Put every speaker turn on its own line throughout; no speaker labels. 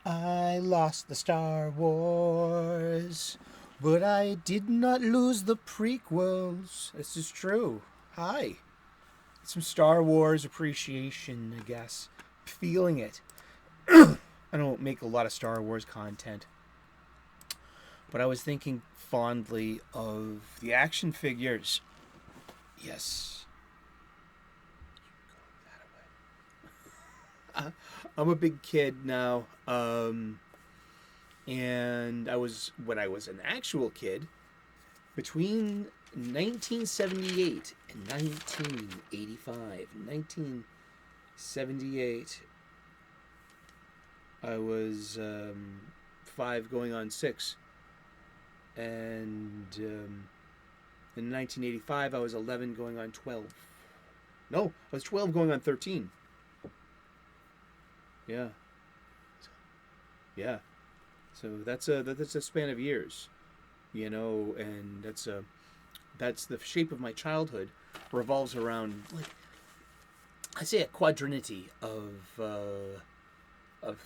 I lost the Star Wars, but I did not lose the prequels. This is true. Hi. Some Star Wars appreciation, I guess. Feeling it. I don't make a lot of Star Wars content, but I was thinking fondly of the action figures. Yes. I'm a big kid now. And when I was an actual kid, between 1978 and 1985. 1978, I was 5 going on 6. And in 1985, I was 11 going on 12. No, I was 12 going on 13. Yeah. Yeah. So that's a span of years, and that's the shape of my childhood revolves around, like, I say, a quadrinity of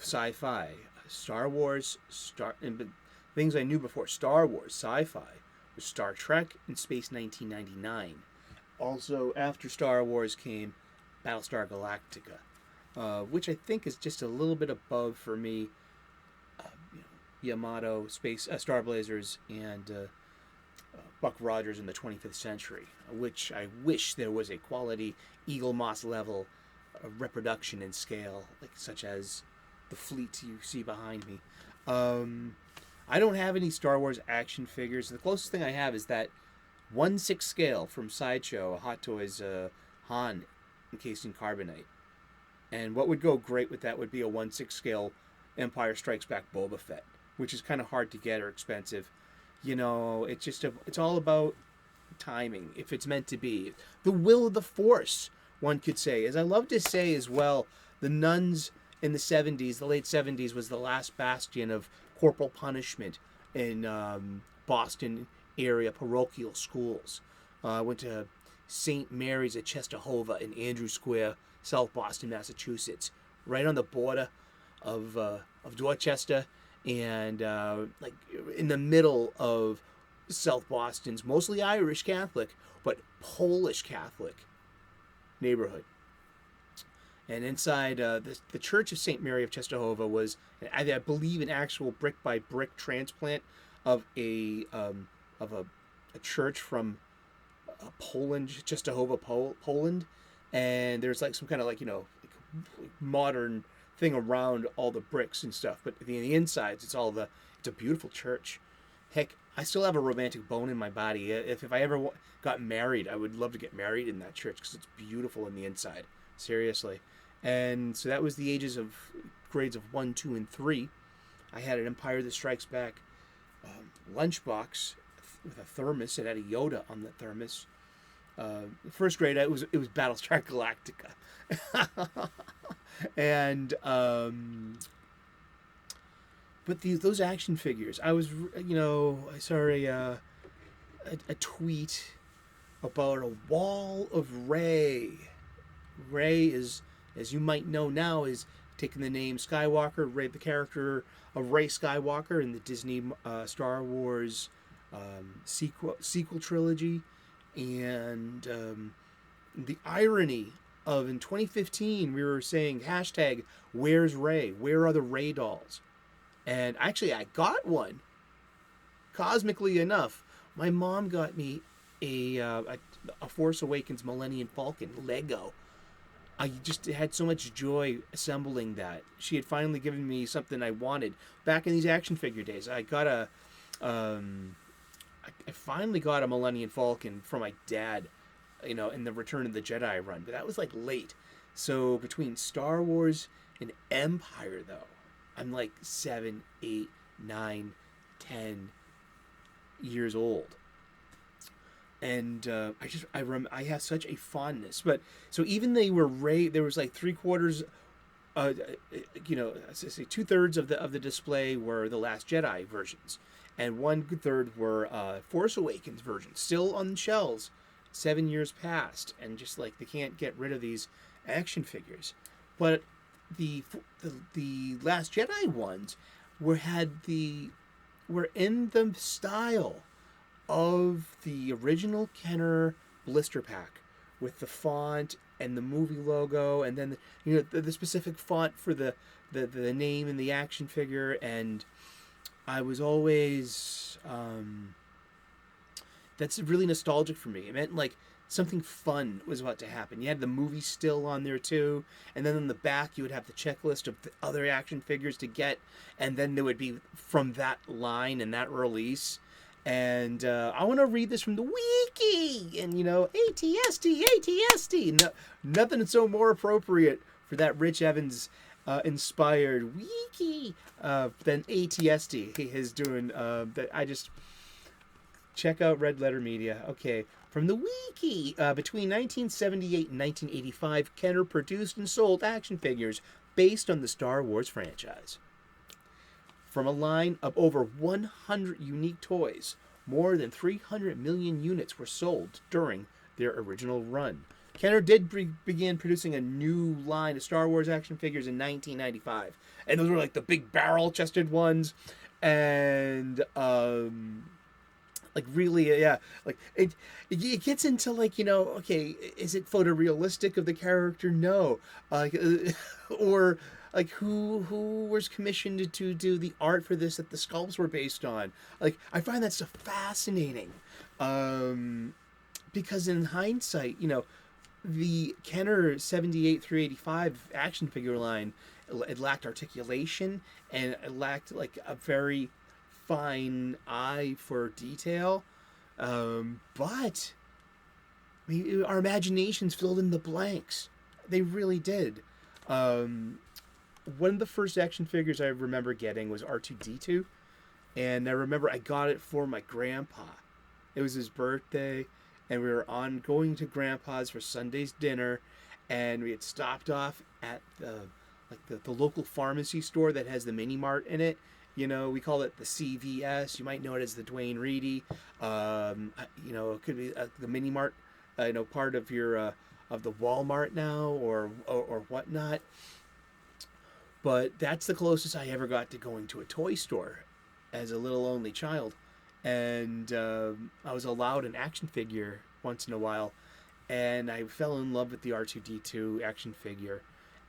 sci-fi, Star Wars, and things I knew before Star Wars, sci-fi, was Star Trek and Space 1999. Also, after Star Wars came Battlestar Galactica, which I think is just a little bit above for me. Yamato, Space Star Blazers, and Buck Rogers in the 25th century, which I wish there was a quality Eagle Moss level reproduction in scale, like such as the fleet you see behind me. I don't have any Star Wars action figures. The closest thing I have is that 1/6 scale from Sideshow, Hot Toys Han encased in carbonite. And what would go great with that would be a 1/6 scale Empire Strikes Back Boba Fett, which is kind of hard to get or expensive. It's all about timing, if it's meant to be. The will of the Force, one could say. As I love to say as well, the nuns in the 70s, the late 70s, was the last bastion of corporal punishment in Boston area parochial schools. I went to St. Mary's at Chesterhova in Andrew Square, South Boston, Massachusetts, right on the border of Dorchester, and like in the middle of South Boston's mostly Irish Catholic but Polish Catholic neighborhood. And inside the Church of St. Mary of Chesterhova was, I believe, an actual brick by brick transplant of a church from Poland, Chesterhova, Poland. And there's like some kind of like modern thing around all the bricks and stuff, but the insides, it's a beautiful church. Heck, I still have a romantic bone in my body. If I ever got married, I would love to get married in that church because it's beautiful in the inside. Seriously. And so that was the ages of grades of 1, 2, and 3. I had an Empire That Strikes Back lunchbox with a thermos. It had a Yoda on the thermos. First grade, it was Battlestar Galactica. And but those action figures, I saw a tweet about a wall of Rey. Rey is, as you might know now, is taking the name Skywalker. Rey, the character of Rey Skywalker in the Disney Star Wars sequel trilogy, and the irony of, in 2015 we were saying hashtag where's Rey? Where are the Rey dolls? And actually I got one. Cosmically enough, my mom got me a Force Awakens Millennium Falcon Lego. I just had so much joy assembling that. She had finally given me something I wanted. Back in these action figure days, I finally got a Millennium Falcon from my dad, in the Return of the Jedi run. But that was like late. So between Star Wars and Empire, though, I'm like 7, 8, 9, 10 years old. And I have such a fondness. But so even they were there was like 3/4, say 2/3 of the display were the Last Jedi versions, and 1/3 were Force Awakens versions, still on shelves. 7 years passed, and just like they can't get rid of these action figures. But the Last Jedi ones were in the style of the original Kenner blister pack, with the font and the movie logo, and then the specific font for the name and the action figure. And I was always that's really nostalgic for me. It meant like something fun was about to happen. You had the movie still on there too, and then on the back you would have the checklist of the other action figures to get, and then there would be from that line and that release. And I want to read this from the wiki, and ATST. No, nothing so more appropriate for that Rich Evans inspired wiki than ATST. He is doing that. I just check out Red Letter Media. Okay, from the wiki, between 1978 and 1985, Kenner produced and sold action figures based on the Star Wars franchise. From a line of over 100 unique toys, more than 300 million units were sold during their original run. Kenner did begin producing a new line of Star Wars action figures in 1995. And those were like the big barrel-chested ones. And, it gets into okay, is it photorealistic of the character? No. Or like who was commissioned to do the art for this that the sculpts were based on? Like, I find that stuff fascinating, because in hindsight, the Kenner 78-385 action figure line, it lacked articulation, and it lacked like a very fine eye for detail, but our imaginations filled in the blanks. They really did. One of the first action figures I remember getting was R2-D2, and I remember I got it for my grandpa. It was his birthday, and we were going to Grandpa's for Sunday's dinner, and we had stopped off at the local pharmacy store that has the mini mart in it. We call it the CVS. You might know it as the Dwayne Reedy. It could be the mini mart, part of your of the Walmart now or whatnot. But that's the closest I ever got to going to a toy store as a little only child. And I was allowed an action figure once in a while, and I fell in love with the R2-D2 action figure,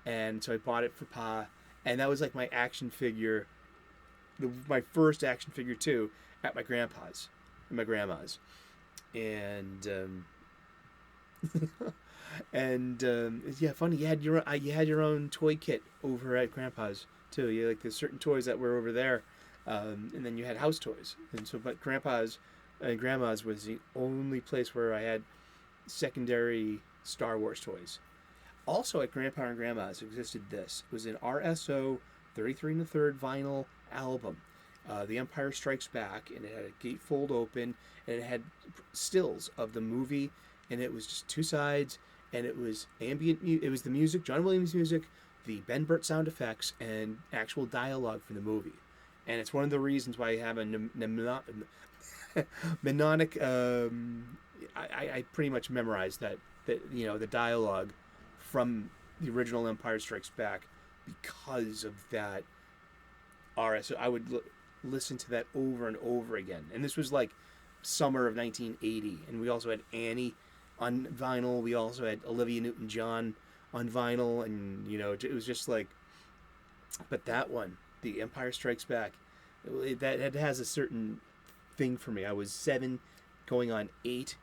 and so I bought it for Pa, and that was like my action figure, my first action figure too, at my grandpa's and my grandma's, and yeah, funny. You had your own toy kit over at Grandpa's too. You like there's certain toys that were over there. And then you had house toys, and so but Grandpa's and Grandma's was the only place where I had secondary Star Wars toys. Also at Grandpa and Grandma's existed this. It was an RSO 33 1/3 vinyl album, The Empire Strikes Back, and it had a gatefold open, and it had stills of the movie, and it was just two sides, and it was ambient. It was the music, John Williams music, the Ben Burt sound effects, and actual dialogue from the movie. And it's one of the reasons why I have a mnemonic. I pretty much memorized that the dialogue from the original Empire Strikes Back because of that RSO. I would listen to that over and over again. And this was like summer of 1980. And we also had Annie on vinyl. We also had Olivia Newton-John on vinyl. And, it was just like... But that one... The Empire Strikes Back, that has a certain thing for me. I was 7 going on 8,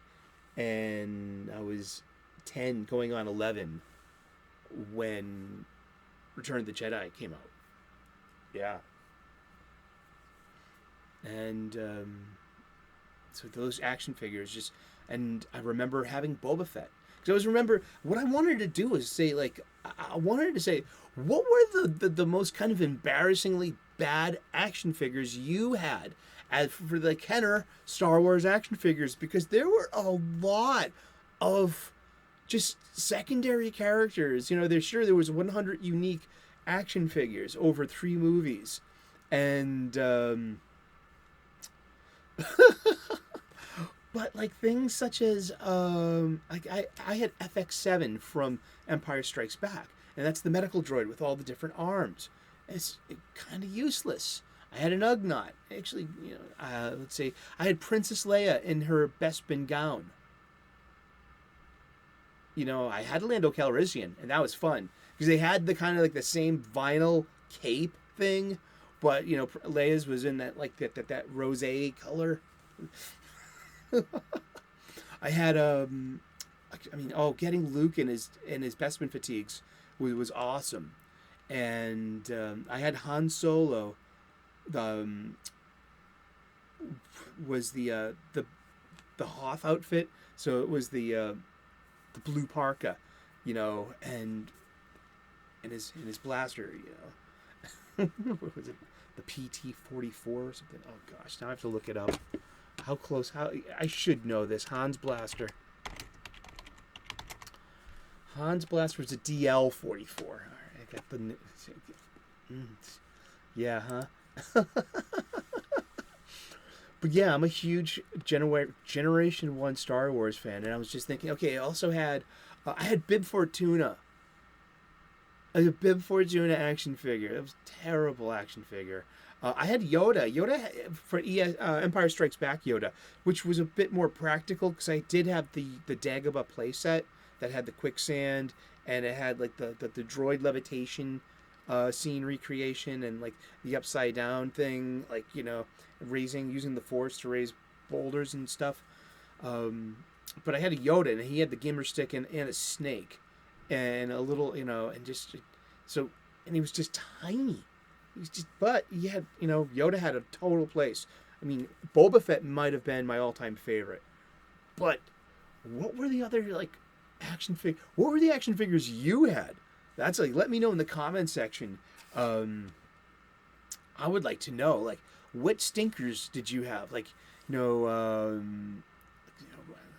and I was 10 going on 11 when Return of the Jedi came out. Yeah. And so those action figures and I remember having Boba Fett. Because what I wanted to do was say, I wanted to say, what were the most kind of embarrassingly bad action figures you had as for the Kenner Star Wars action figures? Because there were a lot of just secondary characters. There was 100 unique action figures over 3 movies. And... But things such as I had FX7 from Empire Strikes Back, and that's the medical droid with all the different arms. It's kind of useless. I had an Ugnaught. Actually, let's say I had Princess Leia in her Bespin gown. I had Lando Calrissian, and that was fun because they had the kind of like the same vinyl cape thing, but Leia's was in that like that rosé color. I had getting Luke in his Bespin fatigues was awesome, and I had Han Solo. Was the Hoth outfit, so it was the blue parka, and his blaster, what was it, the PT-44 or something? Oh gosh, now I have to look it up. How close? I should know this. Han's blaster was a DL-44. All right, I got the. Yeah, huh? But yeah, I'm a huge Generation 1 Star Wars fan, and I was just thinking, okay, I also had, I had Bib Fortuna. A Bib Fortuna action figure. It was a terrible action figure. I had Yoda. For Empire Strikes Back Yoda, which was a bit more practical because I did have the Dagobah playset that had the quicksand, and it had like the droid levitation scene recreation, and like the upside down thing, like using the Force to raise boulders and stuff. But I had a Yoda, and he had the Gimmer stick and a snake, and a little, and just so, and he was just tiny. But he had, Yoda had a total place. I mean, Boba Fett might have been my all-time favorite. But what were the other what were the action figures you had? That's let me know in the comment section. I would like to know, what stinkers did you have?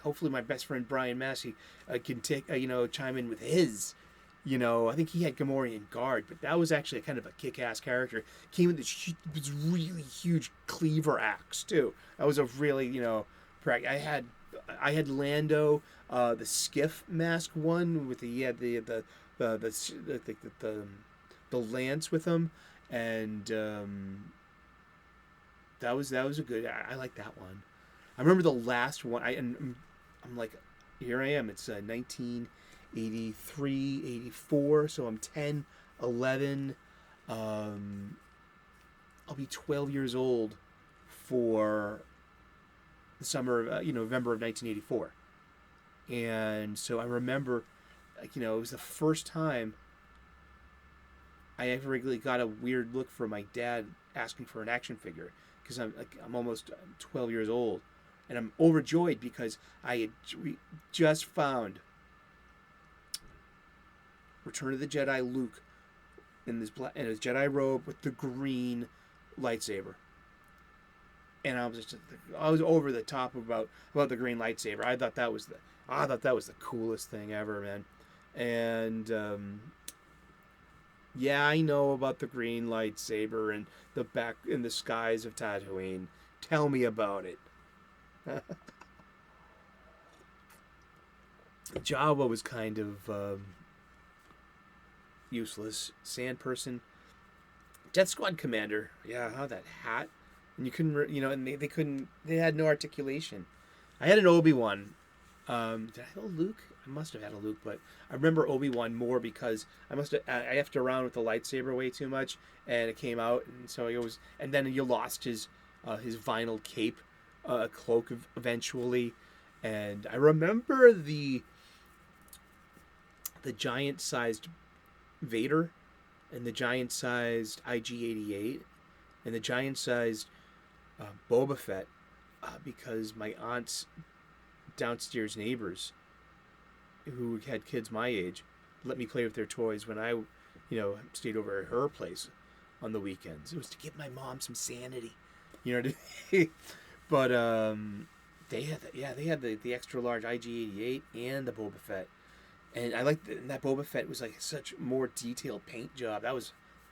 Hopefully my best friend Brian Massey can take, chime in with his. I think he had Gamorrean Guard, but that was actually kind of a kick-ass character. Came with this really huge cleaver axe too. That was a really, I had Lando, the skiff mask one with the lance with him, and that was a good. I like that one. I remember the last one. I'm like, here I am. It's 1983, 84. So I'm 10, 11. I'll be 12 years old for the summer of November of 1984, and so I remember, it was the first time I ever really got a weird look from my dad asking for an action figure, because I'm almost 12 years old, and I'm overjoyed because I had just found Return of the Jedi Luke in his Jedi robe with the green lightsaber, and I was over the top about the green lightsaber. I thought that was the coolest thing ever, man. And yeah, I know about the green lightsaber and the back in the skies of Tatooine. Tell me about it. Jawa was kind of useless. Sand person. Death Squad Commander. Yeah, how that hat. And you couldn't, and they had no articulation. I had an Obi-Wan. Did I have a Luke? I must have had a Luke, but I remember Obi-Wan more because I effed around with the lightsaber way too much, and it came out, and so and then you lost his vinyl cape, cloak eventually, and I remember the giant-sized Vader, and the giant-sized IG-88, and the giant-sized Boba Fett, because my aunt's downstairs neighbors, who had kids my age, let me play with their toys when I, stayed over at her place on the weekends. It was to give my mom some sanity, But they had the extra large IG-88 and the Boba Fett, and I liked that Boba Fett was like such more detailed paint job.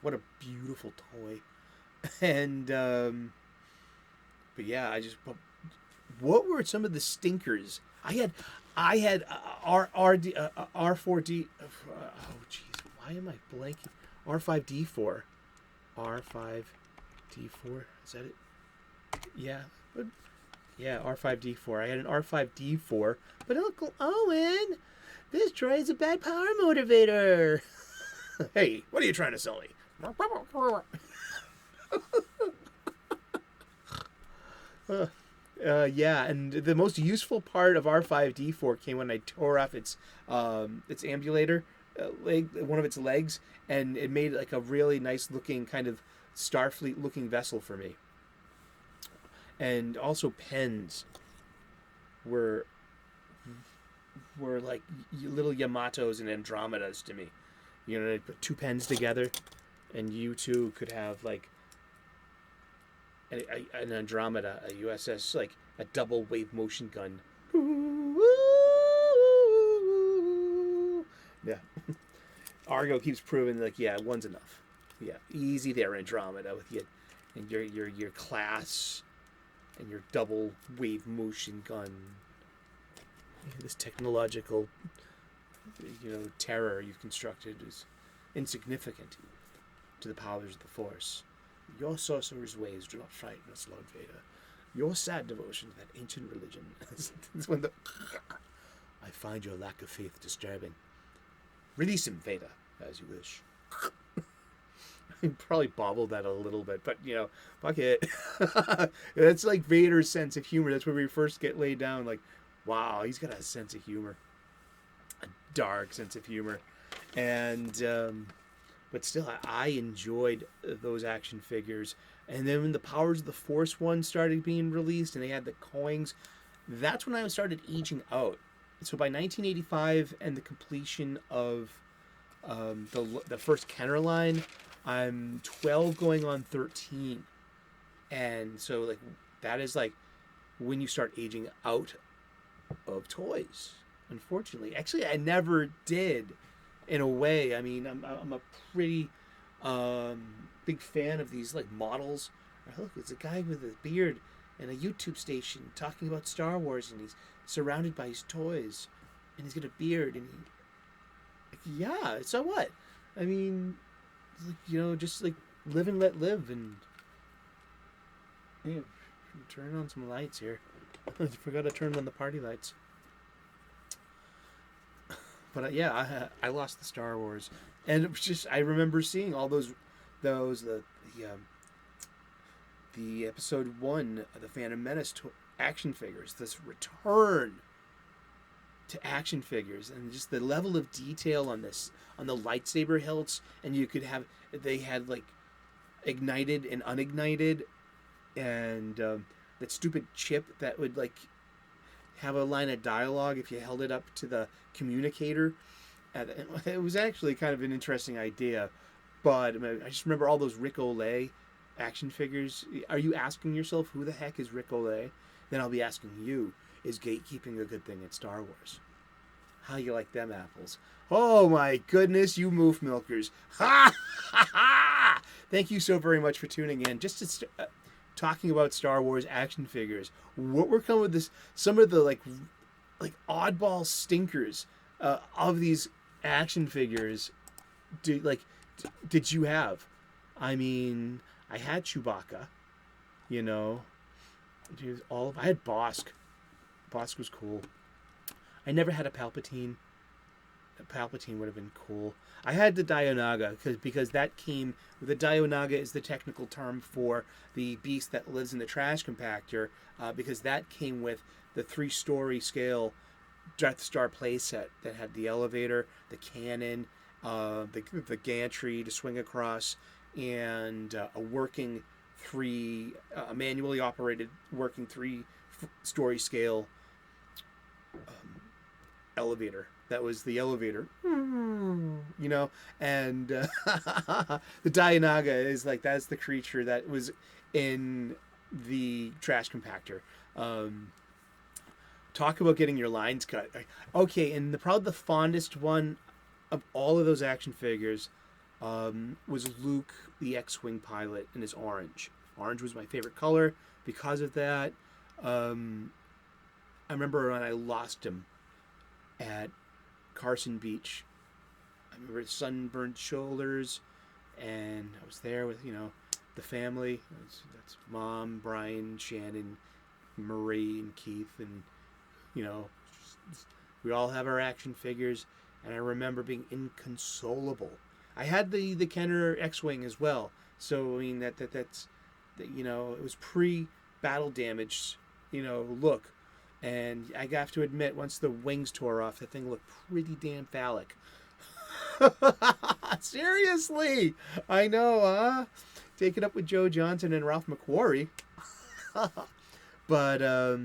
What a beautiful toy. And but yeah, what were some of the stinkers? I had R4D. Oh jeez, Why am I blanking? R5D4. R5D4. Is that it? Yeah. Yeah, R5D4. I had an R5D4. But Uncle Owen, this droid is a bad power motivator. Hey, what are you trying to sell me? Yeah, and the most useful part of R5D4 came when I tore off its ambulator leg, one of its legs, and it made like a really nice looking kind of Starfleet looking vessel for me. And also pens were like little Yamatos and Andromedas to me. You know, they'd put two pens together, and you two could have like an Andromeda, a USS, like a double wave motion gun. Yeah. Argo keeps proving like, yeah, one's enough. Yeah, easy there, Andromeda, with you and your class and your double wave motion gun. Yeah, this technological, terror you've constructed is insignificant to the powers of the Force. Your sorcerer's ways do not frighten us, Lord Vader. Your sad devotion to that ancient religion is when I find your lack of faith disturbing. Release him, Vader, as you wish. I probably bobbled that a little bit, but, fuck it. That's like Vader's sense of humor. That's where we first get laid down. Like, wow, he's got a sense of humor. A dark sense of humor. And, but still, I enjoyed those action figures. And then when the Powers of the Force one started being released and they had the coins, that's when I started aging out. So by 1985 and the completion of the first Kenner line, I'm 12 going on 13. And so like that is like when you start aging out of toys, unfortunately. Actually, I never did. In a way, I mean, I'm a pretty big fan of these like models. Look, it's a guy with a beard and a YouTube station talking about Star Wars, and he's surrounded by his toys, and he's got a beard, and yeah. So what? I mean, just like live and let live, and yeah. Turn on some lights here. I forgot to turn on the party lights. But yeah, I lost the Star Wars, and it was just I remember seeing all the episode 1 of the Phantom Menace action figures. This return to action figures, and just the level of detail on the lightsaber hilts, and they had like ignited and unignited, and that stupid chip that would like have a line of dialogue if you held it up to the communicator. It was actually kind of an interesting idea, but I just remember all those Rick Olay action figures. Are you asking yourself who the heck is Rick Olay? Then I'll be asking you, is gatekeeping a good thing at Star Wars? How you like them apples? Oh my goodness, you moof milkers. Ha ha ha! Thank you so very much for tuning in. Just to talking about Star Wars action figures. What we're coming with this, some of the like oddball stinkers of these action figures. Did you have? I mean, I had Chewbacca. I had Bosk. Bosk was cool. I never had a Palpatine. A Palpatine would have been cool. I had the Dianoga because that came. The Dianoga is the technical term for the beast that lives in the trash compactor, because that came with the 3-story scale Death Star playset that had the elevator, the cannon, the gantry to swing across, and a working manually operated working 3-story scale elevator. That was the elevator, and the Dianoga is like, that's the creature that was in the trash compactor. Talk about getting your lines cut. Okay, and probably the fondest one of all of those action figures was Luke, the X-Wing pilot, in his orange. Orange was my favorite color because of that. I remember when I lost him at Carson Beach. I remember his sunburned shoulders, and I was there with, the family. That's Mom, Brian, Shannon, Marie, and Keith, and, you know, we all have our action figures, and I remember being inconsolable. I had the Kenner X-Wing as well, so, I mean, that's, it was pre-battle damage, look. And I have to admit, once the wings tore off, that thing looked pretty damn phallic. Seriously, I know, huh? Take it up with Joe Johnson and Ralph McQuarrie. But I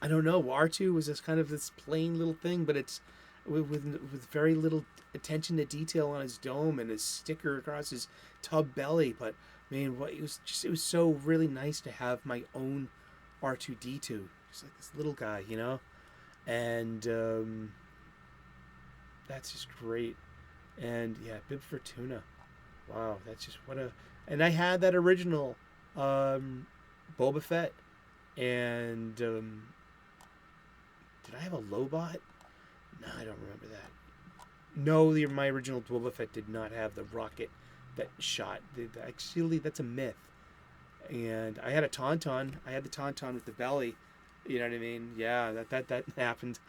don't know. R2 was just kind of this plain little thing, but it's with very little attention to detail on his dome and his sticker across his tub belly. But man, it was so really nice to have my own R2D2, just like this little guy, and that's just great. And yeah, Bib Fortuna, wow, that's just and I had that original Boba Fett, and did I have a Lobot? No, I don't remember that. No, my original Boba Fett did not have the rocket that shot. Actually, that's a myth. And I had a Tauntaun. I had the Tauntaun with the belly. You know what I mean? Yeah, that happened.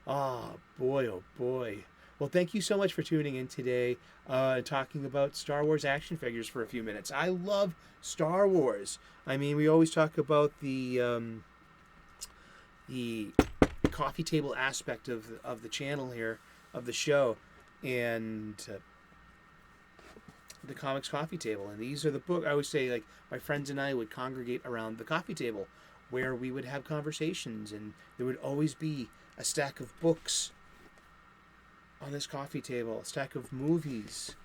Oh, boy, oh, boy. Well, thank you so much for tuning in today and talking about Star Wars action figures for a few minutes. I love Star Wars. I mean, we always talk about the coffee table aspect of the channel here, of the show, and the comics coffee table. And these are the book. I always say, like, my friends and I would congregate around the coffee table where we would have conversations, and there would always be a stack of books on this coffee table, a stack of movies,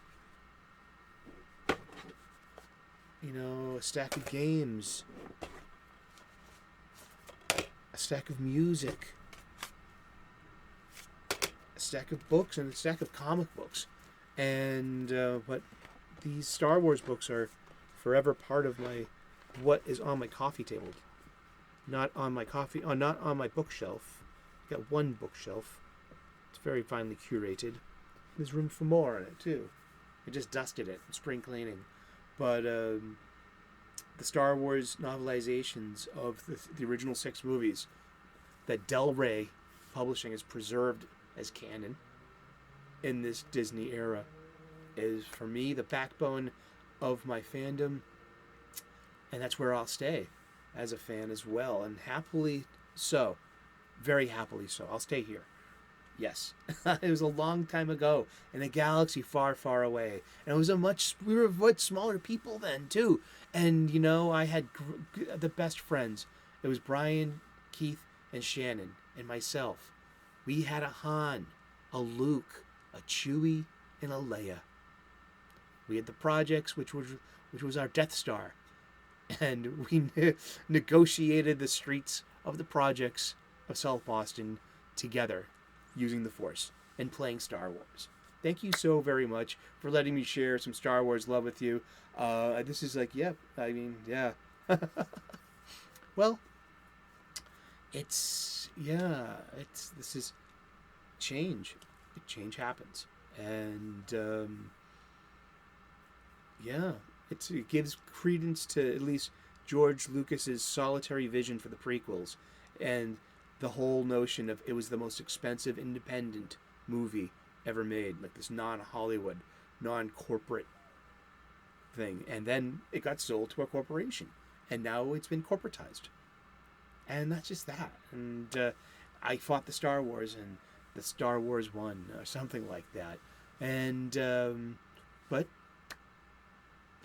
a stack of games, a stack of music, a stack of books, and a stack of comic books. And but these Star Wars books are forever part of what is on my coffee table, not on my bookshelf. I got one bookshelf. It's very finely curated. There's room for more on it too. I just dusted it in spring cleaning. But the Star Wars novelizations of the original 6 movies that Del Rey Publishing has preserved as canon in this Disney era is, for me, the backbone of my fandom, and that's where I'll stay as a fan as well, and happily so. Very happily so. I'll stay here. Yes. It was a long time ago in a galaxy far, far away. And we were much smaller people then, too. And, I had the best friends. It was Brian, Keith, and Shannon, and myself. We had a Han, a Luke, a Chewie, and a Leia. We had the projects, which was our Death Star. And we negotiated the streets of the projects of South Boston together using the Force and playing Star Wars. Thank you so very much for letting me share some Star Wars love with you. This is like, yeah. Well, this is change. Change happens. And, it gives credence to at least George Lucas's solitary vision for the prequels, and the whole notion of it was the most expensive independent movie ever made, like this non-Hollywood, non-corporate thing. And then it got sold to a corporation, and now it's been corporatized. And that's just that. And I fought the Star Wars, and the Star Wars won, or something like that. And but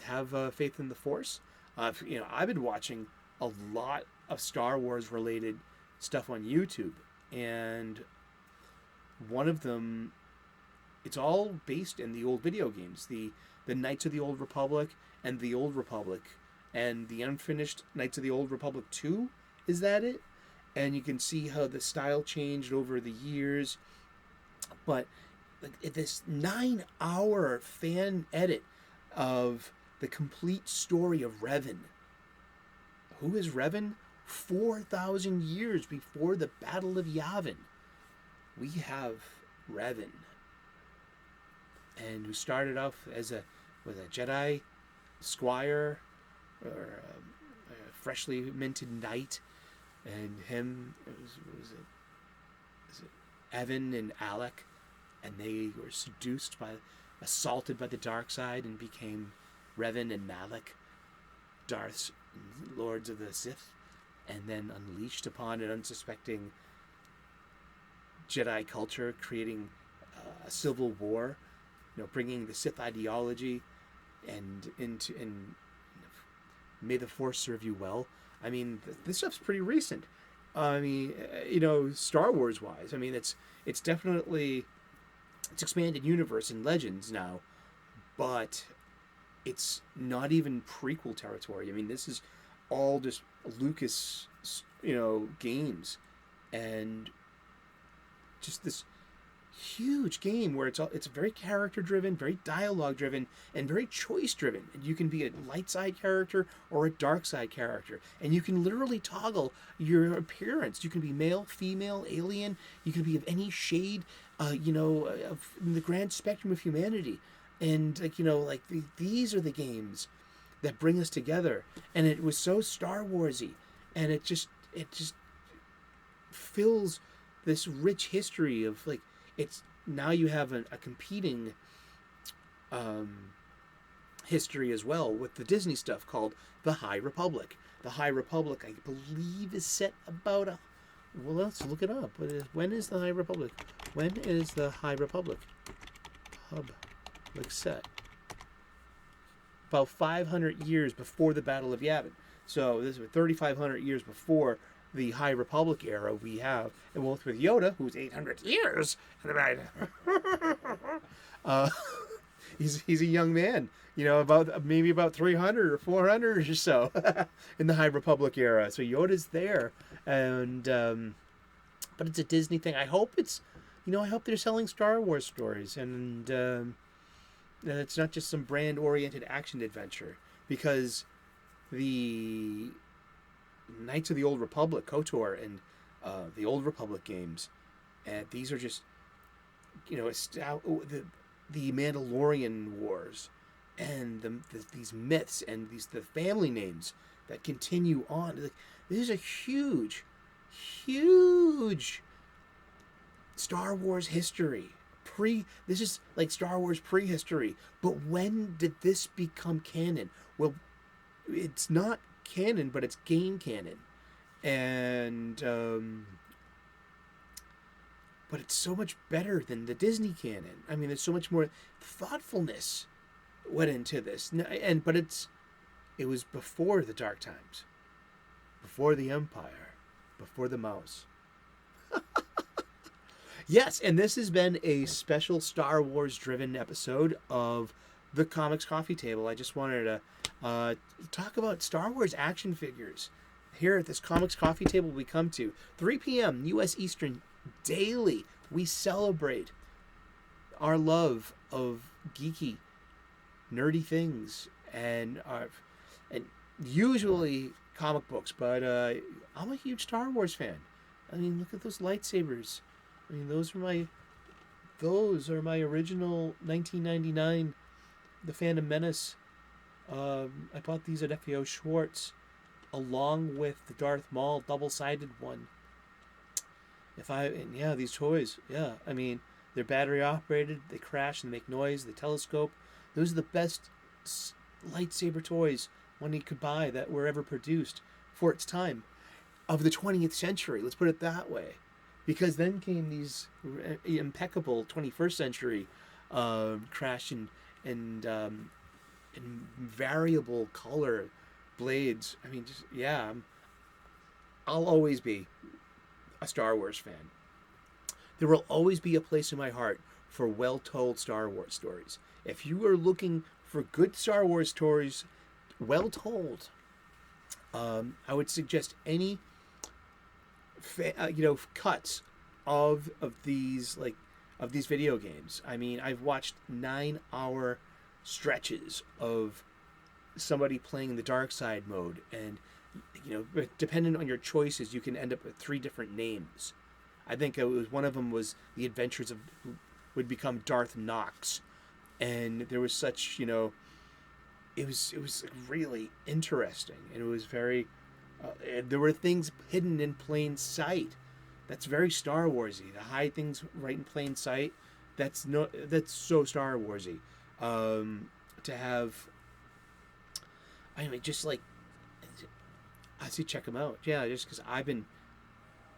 have faith in the Force. I've been watching a lot of Star Wars related stuff on YouTube, and one of them, it's all based in the old video games, the Knights of the Old Republic and the Old Republic, and the unfinished Knights of the Old Republic 2, is that it? And you can see how the style changed over the years, but like this 9-hour fan edit of the complete story of Revan. Who is Revan? 4,000 years before the Battle of Yavin. we have Revan, and who started off as a Jedi squire or a freshly minted knight, and him was it Evan and Alec, and they were assaulted by the dark side, and became Revan and Malak, Darth's lords of the Sith, and then unleashed upon an unsuspecting Jedi culture, creating a civil war, bringing the Sith ideology and may the Force serve you well. I mean, this stuff's pretty recent. I mean, Star Wars wise, I mean, it's definitely, it's expanded universe and legends now, but it's not even prequel territory. I mean, this is all just Lucas, games, and just this huge game where it's very character driven, very dialogue driven, and very choice driven. And you can be a light side character or a dark side character, and you can literally toggle your appearance. You can be male, female, alien. You can be of any shade, in the grand spectrum of humanity. And these are the games that bring us together. And it was so Star Warsy, and it just fills this rich history of it's now you have a competing history as well with the Disney stuff called the High Republic. The High Republic, I believe, is set about well, let's look it up. When is the High Republic? When is the High Republic set? About 500 years before the Battle of Yavin. So this is 3,500 years before the High Republic era we have, and with Yoda, who's 800 years, he's a young man, about 300 or 400 or so in the High Republic era. So Yoda's there, and but it's a Disney thing. I hope I hope they're selling Star Wars stories, and it's not just some brand-oriented action adventure, because the Knights of the Old Republic, KOTOR, and the Old Republic games, and these are just, the Mandalorian Wars, and these myths, and the family names that continue on. This is a huge, huge Star Wars history. This is like Star Wars prehistory. But when did this become canon? Well, it's not canon, but it's game canon, and but it's so much better than the Disney canon. I mean, there's so much more thoughtfulness went into this, but it was before the Dark Times, before the Empire, before the Mouse. Yes, and this has been a special Star Wars driven episode of the Comics Coffee Table. I just wanted to talk about Star Wars action figures. Here at this Comics Coffee Table we come to, 3 p.m. U.S. Eastern, daily, we celebrate our love of geeky, nerdy things, and usually comic books, but I'm a huge Star Wars fan. I mean, look at those lightsabers. I mean, those are my original 1999, The Phantom Menace. I bought these at FAO Schwartz, along with the Darth Maul double-sided one. These toys, I mean, they're battery operated, they crash and make noise, they telescope. Those are the best lightsaber toys one could buy that were ever produced for its time of the 20th century. Let's put it that way. Because then came these impeccable 21st century crash and variable color blades. I mean, I'll always be a Star Wars fan. There will always be a place in my heart for well-told Star Wars stories. If you are looking for good Star Wars stories, well told, I would suggest any cuts of these video games. I mean, I've watched 9-hour stretches of somebody playing the dark side mode, and depending on your choices, you can end up with 3 different names. I think it was one of them was the adventures of who would become Darth Knox, and there was such it was really interesting, and it was very there were things hidden in plain sight. That's very Star Warsy. To hide things right in plain sight. That's so Star Warsy. To have, I mean, just like I say, check them out. Yeah, just because I've been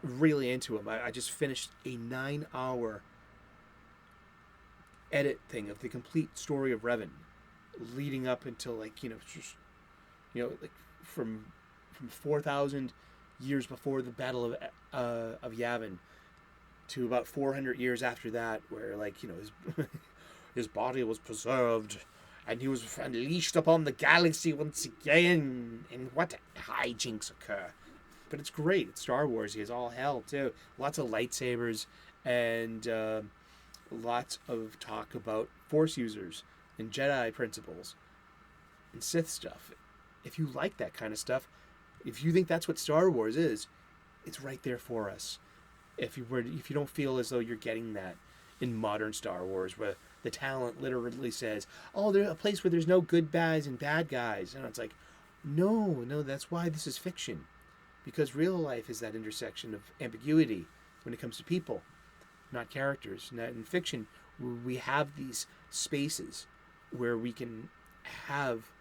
really into them. I just finished a 9-hour edit thing of the complete story of Revan, leading up until like like from 4,000 years before the Battle of Yavin to about 400 years after that, where his body was preserved and he was unleashed upon the galaxy once again, and what hijinks occur. But it's great. It's Star Wars. It's all hell too. Lots of lightsabers and lots of talk about Force users and Jedi principles and Sith stuff. If you like that kind of stuff, if you think that's what Star Wars is, it's right there for us. If you don't feel as though you're getting that in modern Star Wars, where the talent literally says, "Oh, there's a place where there's no good guys and bad guys," and it's like, no, that's why this is fiction, because real life is that intersection of ambiguity when it comes to people, not characters. Now, in fiction, we have these spaces where we can have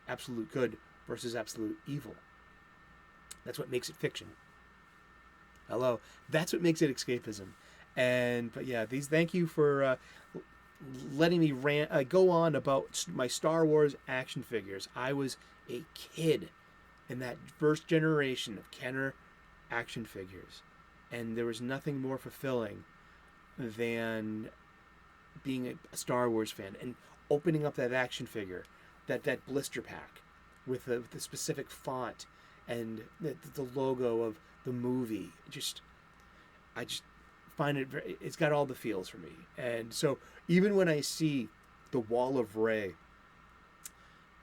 absolute good versus absolute evil. That's what makes it fiction. Hello, that's what makes it escapism. But yeah, thank you for letting me go on about my Star Wars action figures. I was a kid in that first generation of Kenner action figures, and there was nothing more fulfilling than being a Star Wars fan and opening up that action figure, that blister pack with the specific font and the logo of the movie. I just find it's got all the feels for me. And so even when I see the Wall of Rey,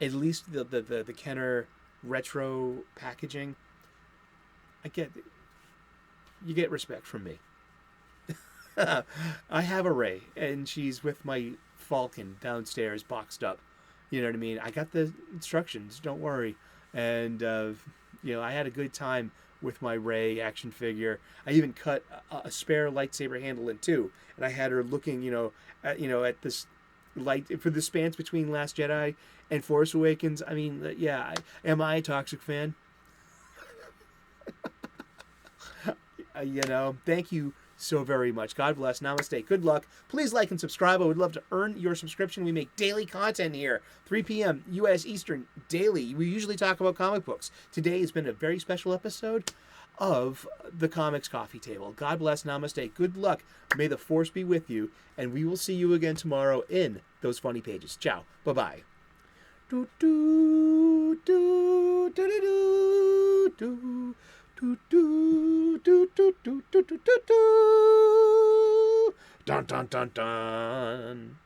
at least the Kenner retro packaging, you get respect from me. I have a Rey, and she's with my Falcon downstairs boxed up. You know what I mean? I got the instructions, don't worry. And I had a good time with my Rey action figure. I even cut a spare lightsaber handle in two, and I had her looking, at this light for the spans between Last Jedi and Force Awakens. I mean, yeah, am I a toxic fan? Thank you so very much. God bless. Namaste. Good luck. Please like and subscribe. I would love to earn your subscription. We make daily content here, 3 p.m. U.S. Eastern, daily. We usually talk about comic books. Today has been a very special episode of the Comics Coffee Table. God bless. Namaste. Good luck. May the Force be with you, and we will see you again tomorrow in those funny pages. Ciao. Bye-bye. Do do do do do do do do do do do do do do. Dun dun dun dun.